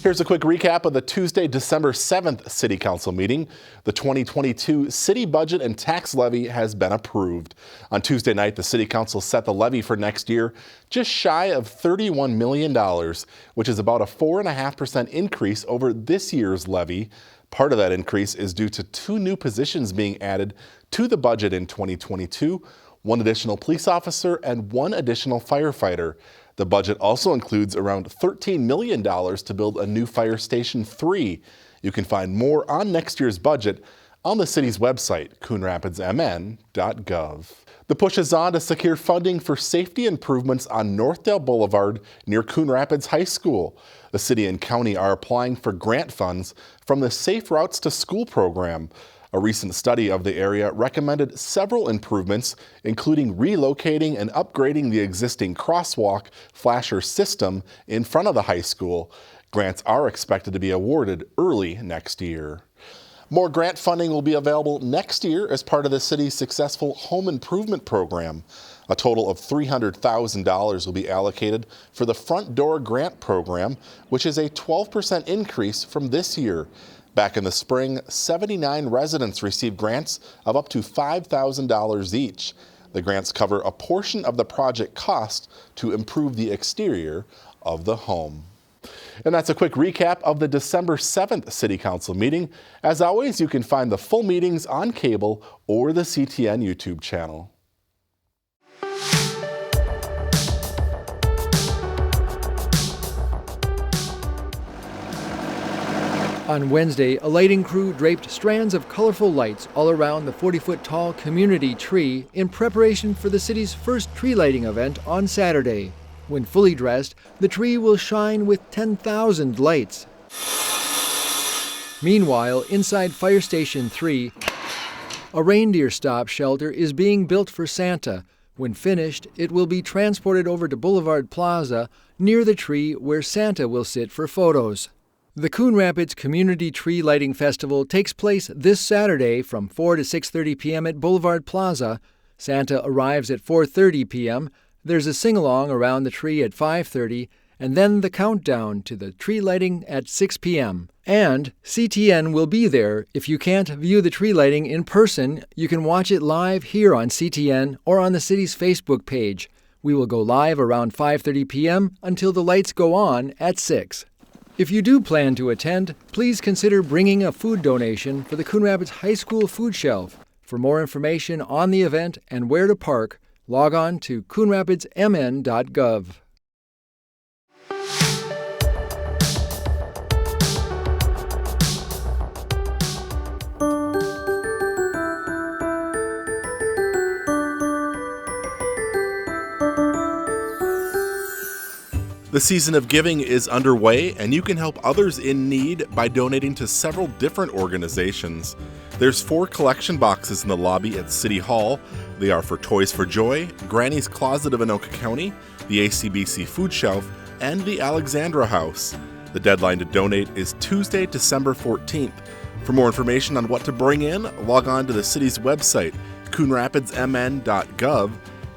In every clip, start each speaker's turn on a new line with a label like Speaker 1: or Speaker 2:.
Speaker 1: Here's a quick recap of the Tuesday, December 7th City Council meeting. The 2022 city budget and tax levy has been approved. On Tuesday night, the City Council set the levy for next year just shy of $31 million, which is about a 4.5% increase over this year's levy. Part of that increase is due to 2 new positions being added to the budget in 2022, 1 additional police officer and 1 additional firefighter. The budget also includes around $13 million to build a new Fire Station 3. You can find more on next year's budget on the city's website, coonrapidsmn.gov. The push is on to secure funding for safety improvements on Northdale Boulevard near Coon Rapids High School. The city and county are applying for grant funds from the Safe Routes to School program. A recent study of the area recommended several improvements, including relocating and upgrading the existing crosswalk flasher system in front of the high school. Grants are expected to be awarded early next year. More grant funding will be available next year as part of the city's successful home improvement program. A total of $300,000 will be allocated for the Front Door Grant Program, which is a 12% increase from this year. Back in the spring, 79 residents received grants of up to $5,000 each. The grants cover a portion of the project cost to improve the exterior of the home. And that's a quick recap of the December 7th City Council meeting. As always, you can find the full meetings on cable or the CTN YouTube channel.
Speaker 2: On Wednesday, a lighting crew draped strands of colorful lights all around the 40-foot-tall community tree in preparation for the city's first tree lighting event on Saturday. When fully dressed, the tree will shine with 10,000 lights. Meanwhile, inside Fire Station 3, a reindeer stop shelter is being built for Santa. When finished, it will be transported over to Boulevard Plaza near the tree where Santa will sit for photos. The Coon Rapids Community Tree Lighting Festival takes place this Saturday from 4 to 6:30 p.m. at Boulevard Plaza. Santa arrives at 4:30 p.m. There's a sing-along around the tree at 5:30, and then the countdown to the tree lighting at 6 p.m. And CTN will be there. If you can't view the tree lighting in person, you can watch it live here on CTN or on the city's Facebook page. We will go live around 5:30 p.m. until the lights go on at 6. If you do plan to attend, please consider bringing a food donation for the Coon Rapids High School food shelf. For more information on the event and where to park, log on to coonrapidsmn.gov.
Speaker 1: The season of giving is underway, and you can help others in need by donating to several different organizations. There's 4 collection boxes in the lobby at City Hall. They are for Toys for Joy, Granny's Closet of Anoka County, the ACBC Food Shelf, and the Alexandra House. The deadline to donate is Tuesday, December 14th. For more information on what to bring in, log on to the city's website, coonrapidsmn.gov.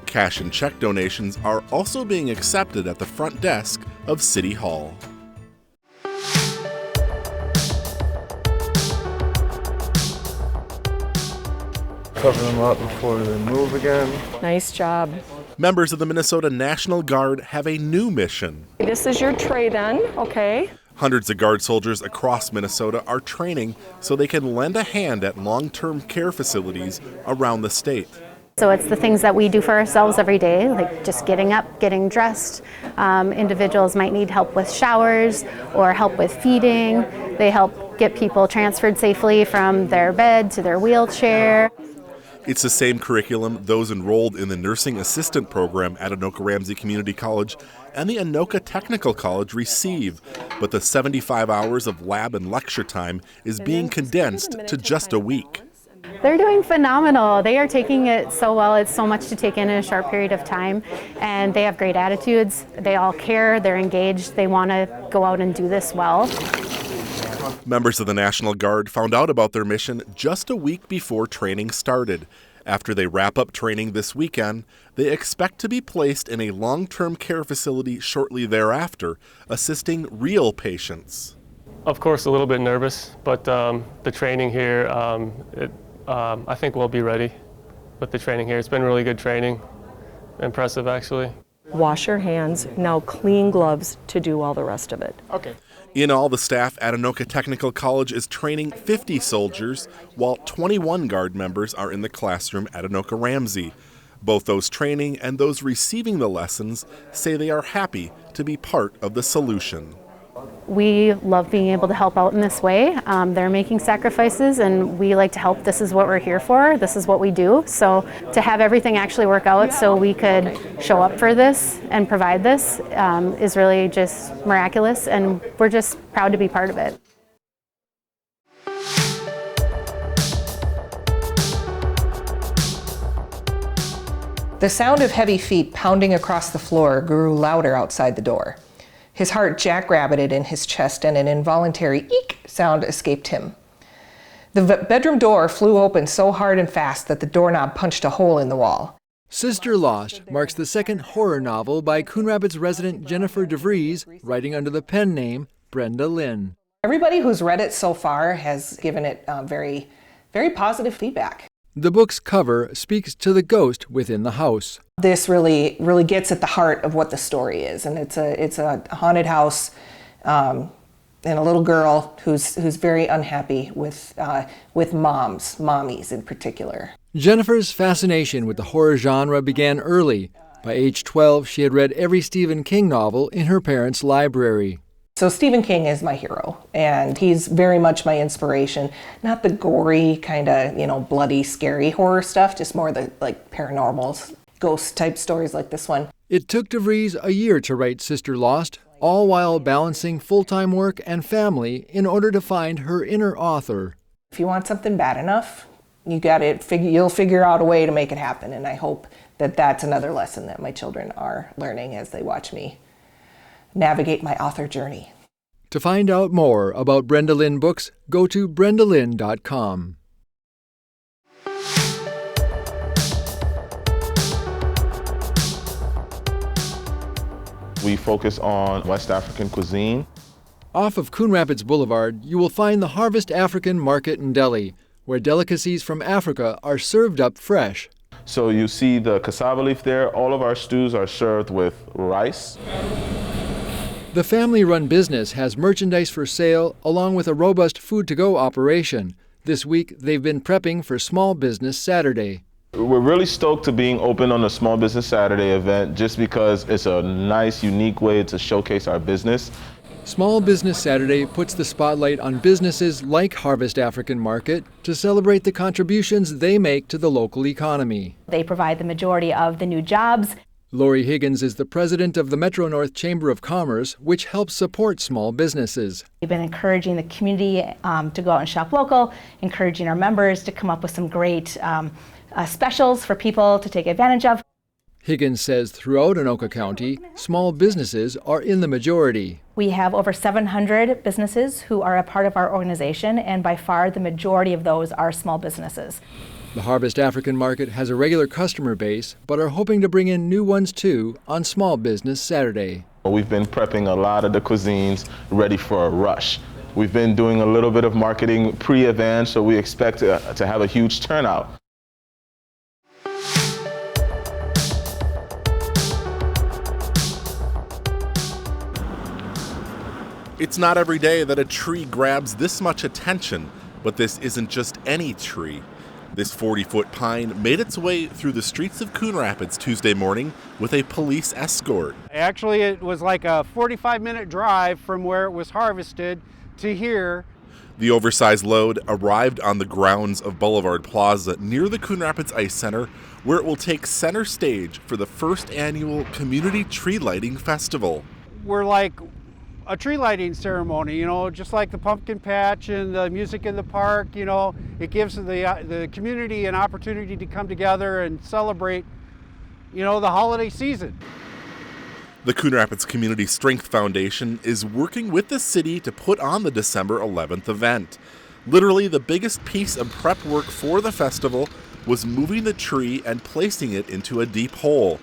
Speaker 1: Cash and check donations are also being accepted at the front desk of City Hall.
Speaker 3: Cover them up before they move again.
Speaker 4: Nice job.
Speaker 1: Members of the Minnesota National Guard have a new mission.
Speaker 4: This is your tray then, okay?
Speaker 1: Hundreds of Guard soldiers across Minnesota are training so they can lend a hand at long-term care facilities around the state.
Speaker 5: So it's the things that we do for ourselves every day, like just getting up, getting dressed. Individuals might need help with showers or help with feeding. They help get people transferred safely from their bed to their wheelchair.
Speaker 1: It's the same curriculum those enrolled in the Nursing Assistant Program at Anoka-Ramsey Community College and the Anoka Technical College receive, but the 75 hours of lab and lecture time is being condensed to just a week.
Speaker 5: They're doing phenomenal. They are taking it so well. It's so much to take in a short period of time, and they have great attitudes. They all care, they're engaged, they want to go out and do this well.
Speaker 1: Members of the National Guard found out about their mission just a week before training started. After they wrap up training this weekend, they expect to be placed in a long-term care facility shortly thereafter, assisting real patients.
Speaker 6: Of course, a little bit nervous, but the training here, I think we'll be ready with the training here. It's been really good training, impressive actually.
Speaker 4: Wash your hands, now clean gloves to do all the rest of it.
Speaker 6: Okay.
Speaker 1: In all, the staff at Anoka Technical College is training 50 soldiers, while 21 Guard members are in the classroom at Anoka Ramsey. Both those training and those receiving the lessons say they are happy to be part of the solution.
Speaker 5: We love being able to help out in this way. They're making sacrifices and we like to help. This is what we're here for. This is what we do. So to have everything actually work out so we could show up for this and provide this is really just miraculous, and we're just proud to be part of it.
Speaker 7: The sound of heavy feet pounding across the floor grew louder outside the door. His heart jackrabbited in his chest and an involuntary eek sound escaped him. The bedroom door flew open so hard and fast that the doorknob punched a hole in the wall.
Speaker 2: Sister Lost marks the second horror novel by Coon Rapids resident Jennifer DeVries, writing under the pen name Brenda Lynn.
Speaker 7: Everybody who's read it so far has given it very, very positive feedback.
Speaker 2: The book's cover speaks to the ghost within the house.
Speaker 7: This really gets at the heart of what the story is, and it's a haunted house and a little girl who's very unhappy with mommies in particular.
Speaker 2: Jennifer's fascination with the horror genre began early. By age 12, she had read every Stephen King novel in her parents' library.
Speaker 7: So Stephen King is my hero, and he's very much my inspiration. Not the gory kind of, bloody, scary horror stuff, just more the paranormal, ghost type stories like this one.
Speaker 2: It took DeVries a year to write Sister Lost, all while balancing full-time work and family in order to find her inner author.
Speaker 7: If you want something bad enough, you'll figure out a way to make it happen, and I hope that that's another lesson that my children are learning as they watch me navigate my author journey.
Speaker 2: To find out more about Brenda Lynn books, go to brendalynn.com.
Speaker 8: We focus on West African cuisine.
Speaker 2: Off of Coon Rapids Boulevard, you will find the Harvest African Market and Deli, where delicacies from Africa are served up fresh.
Speaker 8: So you see the cassava leaf there. All of our stews are served with rice.
Speaker 2: The family-run business has merchandise for sale along with a robust food-to-go operation. This week, they've been prepping for Small Business Saturday.
Speaker 8: We're really stoked to being open on the Small Business Saturday event just because it's a nice, unique way to showcase our business.
Speaker 2: Small Business Saturday puts the spotlight on businesses like Harvest African Market to celebrate the contributions they make to the local economy.
Speaker 9: They provide the majority of the new jobs.
Speaker 2: Lori Higgins is the president of the Metro North Chamber of Commerce, which helps support small businesses.
Speaker 9: We've been encouraging the community to go out and shop local, encouraging our members to come up with some great specials for people to take advantage of.
Speaker 2: Higgins says throughout Anoka County, small businesses are in the majority.
Speaker 9: We have over 700 businesses who are a part of our organization, and by far the majority of those are small businesses.
Speaker 2: The Harvest African Market has a regular customer base, but are hoping to bring in new ones too on Small Business Saturday.
Speaker 8: We've been prepping a lot of the cuisines ready for a rush. We've been doing a little bit of marketing pre-event, so we expect to have a huge turnout.
Speaker 1: It's not every day that a tree grabs this much attention, but this isn't just any tree. This 40-foot pine made its way through the streets of Coon Rapids Tuesday morning with a police escort.
Speaker 10: Actually, it was like a 45-minute drive from where it was harvested to here.
Speaker 1: The oversized load arrived on the grounds of Boulevard Plaza near the Coon Rapids Ice Center, where it will take center stage for the first annual Community Tree Lighting Festival.
Speaker 10: We're like a tree lighting ceremony, just like the pumpkin patch and the music in the park. It gives the community an opportunity to come together and celebrate, the holiday season.
Speaker 1: The Coon Rapids Community Strength Foundation is working with the city to put on the December 11th event. Literally, the biggest piece of prep work for the festival was moving the tree and placing it into a deep hole.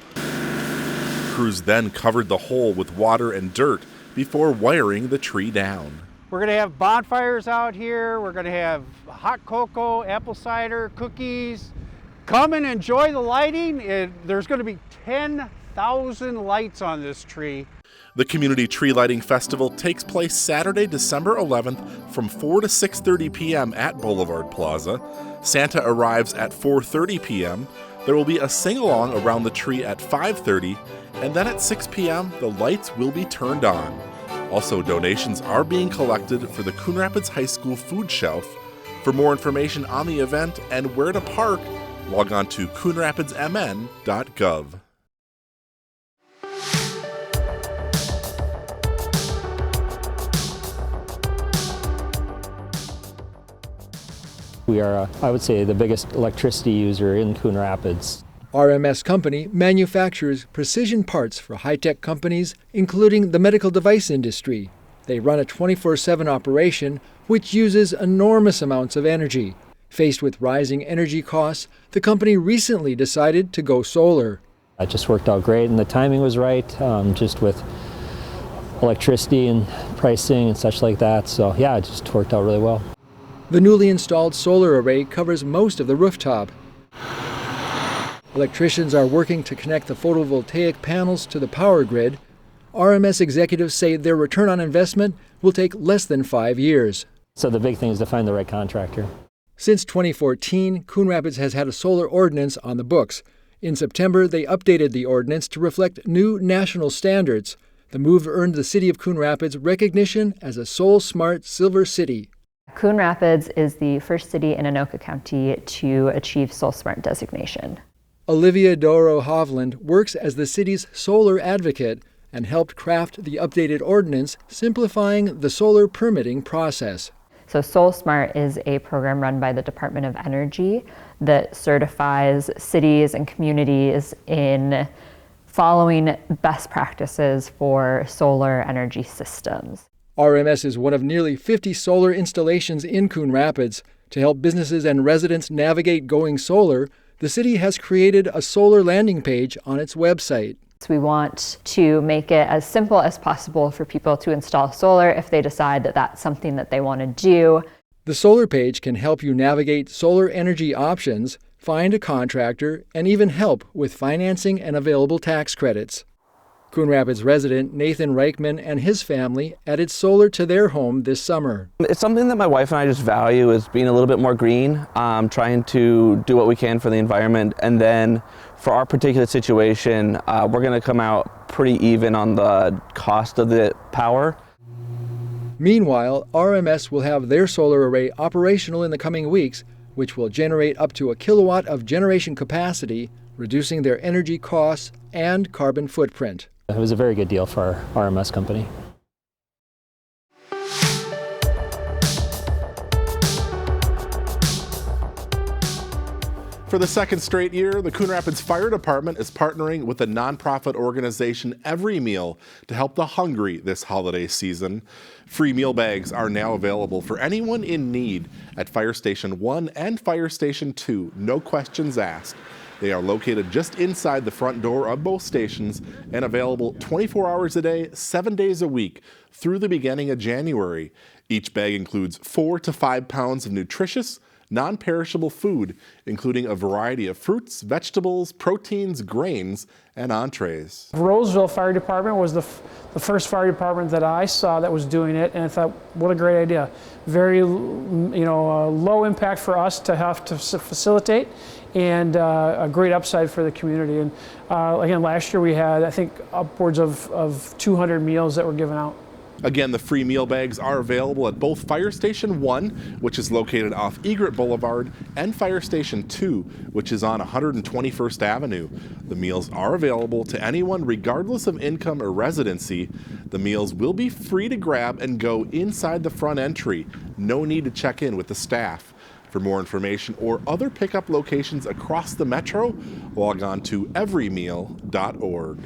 Speaker 1: Crews then covered the hole with water and dirt before wiring the tree down.
Speaker 10: We're going to have bonfires out here. We're going to have hot cocoa, apple cider, cookies. Come and enjoy the lighting. There's going to be 10,000 lights on this tree.
Speaker 1: The Community Tree Lighting Festival takes place Saturday, December 11th from 4 to 6:30 p.m. at Boulevard Plaza. Santa arrives at 4:30 p.m. There will be a sing-along around the tree at 5:30, and then at 6 p.m. the lights will be turned on. Also, donations are being collected for the Coon Rapids High School food shelf. For more information on the event and where to park, log on to coonrapidsmn.gov.
Speaker 11: We are, I would say, the biggest electricity user in Coon Rapids.
Speaker 2: RMS Company manufactures precision parts for high-tech companies, including the medical device industry. They run a 24/7 operation, which uses enormous amounts of energy. Faced with rising energy costs, the company recently decided to go solar.
Speaker 11: It just worked out great, and the timing was right, just with electricity and pricing and such like that. So yeah, it just worked out really well.
Speaker 2: The newly installed solar array covers most of the rooftop. Electricians are working to connect the photovoltaic panels to the power grid. RMS executives say their return on investment will take less than 5 years.
Speaker 11: So the big thing is to find the right contractor.
Speaker 2: Since 2014, Coon Rapids has had a solar ordinance on the books. In September, they updated the ordinance to reflect new national standards. The move earned the city of Coon Rapids recognition as a Soul Smart Silver City.
Speaker 12: Coon Rapids is the first city in Anoka County to achieve Soul Smart designation.
Speaker 2: Olivia Doro Hovland works as the city's solar advocate and helped craft the updated ordinance, simplifying the solar permitting process.
Speaker 12: So Soul Smart is a program run by the Department of Energy that certifies cities and communities in following best practices for solar energy systems.
Speaker 2: RMS is one of nearly 50 solar installations in Coon Rapids. To help businesses and residents navigate going solar, the city has created a solar landing page on its website.
Speaker 12: So we want to make it as simple as possible for people to install solar if they decide that that's something that they want to do.
Speaker 2: The solar page can help you navigate solar energy options, find a contractor, and even help with financing and available tax credits. Coon Rapids resident Nathan Reichman and his family added solar to their home this summer.
Speaker 13: It's something that my wife and I just value, is being a little bit more green, trying to do what we can for the environment. And then for our particular situation, we're going to come out pretty even on the cost of the power.
Speaker 2: Meanwhile, RMS will have their solar array operational in the coming weeks, which will generate up to 1 kilowatt of generation capacity, reducing their energy costs and carbon footprint.
Speaker 11: It was a very good deal for our RMS company.
Speaker 1: For the second straight year, the Coon Rapids Fire Department is partnering with the nonprofit organization Every Meal to help the hungry this holiday season. Free meal bags are now available for anyone in need at Fire Station 1 and Fire Station 2, no questions asked. They are located just inside the front door of both stations and available 24 hours a day, 7 days a week through the beginning of January. Each bag includes 4 to 5 pounds of nutritious, non-perishable food, including a variety of fruits, vegetables, proteins, grains, and entrees.
Speaker 14: Roseville Fire Department was the first fire department that I saw that was doing it, and I thought, what a great idea. Very, low impact for us to have to facilitate, and a great upside for the community. And again, last year we had, I think, upwards of 200 meals that were given out.
Speaker 1: Again, the free meal bags are available at both Fire Station 1, which is located off Egret Boulevard, and Fire Station 2, which is on 121st Avenue. The meals are available to anyone regardless of income or residency. The meals will be free to grab and go inside the front entry. No need to check in with the staff. For more information or other pickup locations across the metro, log on to everymeal.org.